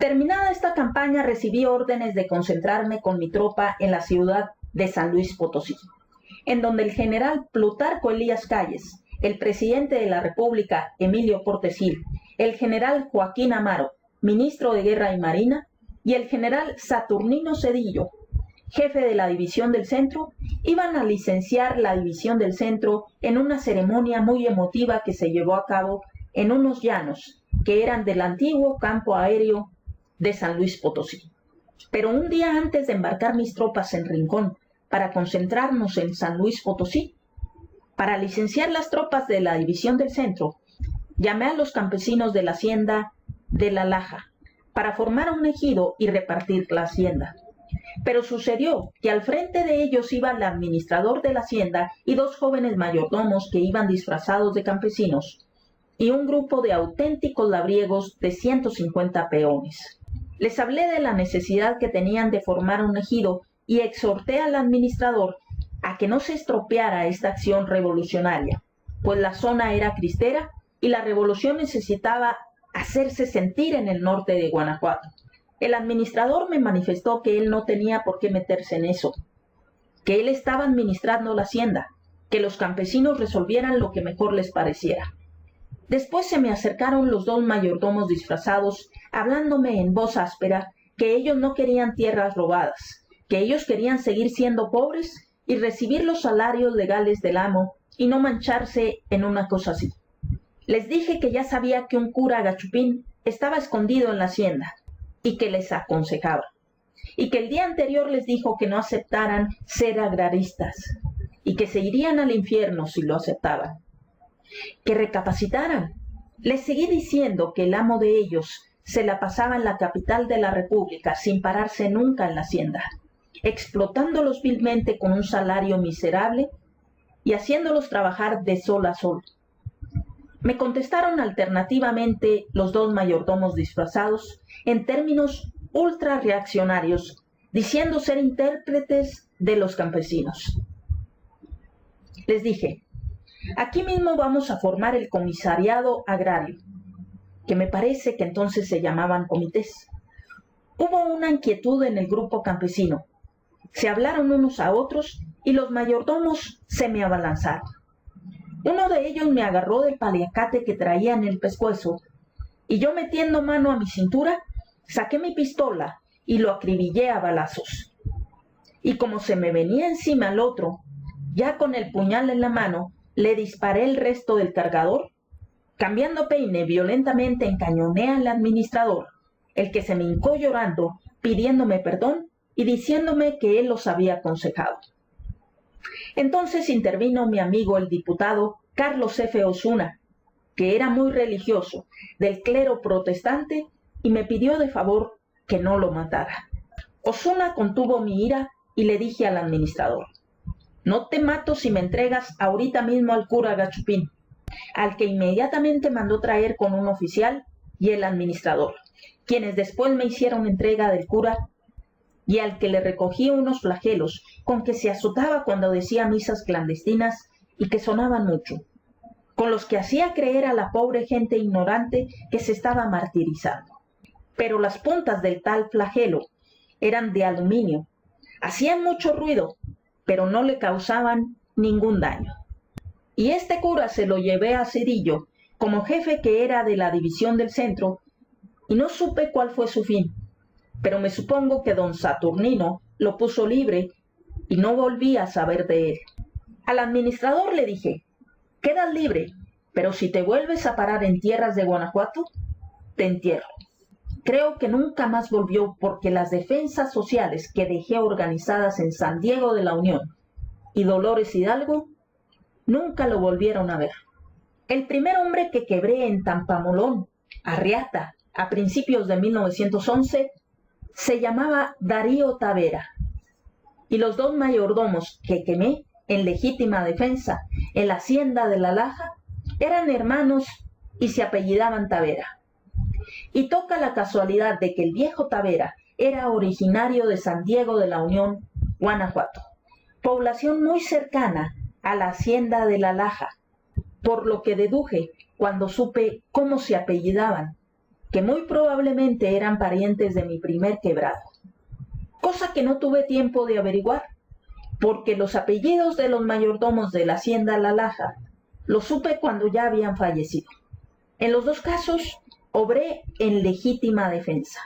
Terminada esta campaña, recibí órdenes de concentrarme con mi tropa en la ciudad de San Luis Potosí, en donde el general Plutarco Elías Calles, el presidente de la República Emilio Portes Gil, el general Joaquín Amaro, ministro de Guerra y Marina, y el general Saturnino Cedillo, jefe de la División del Centro, iban a licenciar la División del Centro en una ceremonia muy emotiva que se llevó a cabo en unos llanos que eran del antiguo campo aéreo de San Luis Potosí. Pero un día antes de embarcar mis tropas en Rincón para concentrarnos en San Luis Potosí, para licenciar las tropas de la División del Centro, llamé a los campesinos de la hacienda de La Laja para formar un ejido y repartir la hacienda. Pero sucedió que al frente de ellos iba el administrador de la hacienda y dos jóvenes mayordomos que iban disfrazados de campesinos y un grupo de auténticos labriegos de 150 peones. Les hablé de la necesidad que tenían de formar un ejido y exhorté al administrador a que no se estropeara esta acción revolucionaria, pues la zona era cristera y la revolución necesitaba hacerse sentir en el norte de Guanajuato. El administrador me manifestó que él no tenía por qué meterse en eso, que él estaba administrando la hacienda, que los campesinos resolvieran lo que mejor les pareciera. Después se me acercaron los dos mayordomos disfrazados, hablándome en voz áspera que ellos no querían tierras robadas, que ellos querían seguir siendo pobres y recibir los salarios legales del amo y no mancharse en una cosa así. Les dije que ya sabía que un cura gachupín estaba escondido en la hacienda y que les aconsejaba, y que el día anterior les dijo que no aceptaran ser agraristas y que se irían al infierno si lo aceptaban. Que recapacitaran. Les seguí diciendo que el amo de ellos se la pasaba en la capital de la República sin pararse nunca en la hacienda, explotándolos vilmente con un salario miserable y haciéndolos trabajar de sol a sol. Me contestaron alternativamente los dos mayordomos disfrazados en términos ultra reaccionarios, diciendo ser intérpretes de los campesinos. Les dije: aquí mismo vamos a formar el comisariado agrario, que me parece que entonces se llamaban comités. Hubo una inquietud en el grupo campesino. Se hablaron unos a otros y los mayordomos se me abalanzaron. Uno de ellos me agarró del paliacate que traía en el pescuezo y yo, metiendo mano a mi cintura, saqué mi pistola y lo acribillé a balazos. Y como se me venía encima el otro, ya con el puñal en la mano, le disparé el resto del cargador. Cambiando peine, violentamente encañoné al administrador, el que se me hincó llorando, pidiéndome perdón y diciéndome que él los había aconsejado. Entonces intervino mi amigo el diputado Carlos F. Osuna, que era muy religioso, del clero protestante, y me pidió de favor que no lo matara. Osuna contuvo mi ira y le dije al administrador: no te mato si me entregas ahorita mismo al cura Gachupín, al que inmediatamente mandó traer con un oficial y el administrador, quienes después me hicieron entrega del cura, y al que le recogí unos flagelos con que se azotaba cuando decía misas clandestinas y que sonaban mucho, con los que hacía creer a la pobre gente ignorante que se estaba martirizando. Pero las puntas del tal flagelo eran de aluminio, hacían mucho ruido, pero no le causaban ningún daño. Y este cura se lo llevé a Cedillo, como jefe que era de la División del Centro, y no supe cuál fue su fin, pero me supongo que don Saturnino lo puso libre y no volví a saber de él. Al administrador le dije: quedas libre, pero si te vuelves a parar en tierras de Guanajuato, te entierro. Creo que nunca más volvió, porque las defensas sociales que dejé organizadas en San Diego de la Unión y Dolores Hidalgo nunca lo volvieron a ver. El primer hombre que quebré en Tampamolón, Arriata, a principios de 1911, se llamaba Darío Tavera, y los dos mayordomos que quemé en legítima defensa en la hacienda de La Laja eran hermanos y se apellidaban Tavera. Y toca la casualidad de que el viejo Tavera era originario de San Diego de la Unión, Guanajuato, población muy cercana a la hacienda de La Laja, por lo que deduje cuando supe cómo se apellidaban, que muy probablemente eran parientes de mi primer quebrado, cosa que no tuve tiempo de averiguar, porque los apellidos de los mayordomos de la hacienda La Laja los supe cuando ya habían fallecido. En los dos casos, obré en legítima defensa.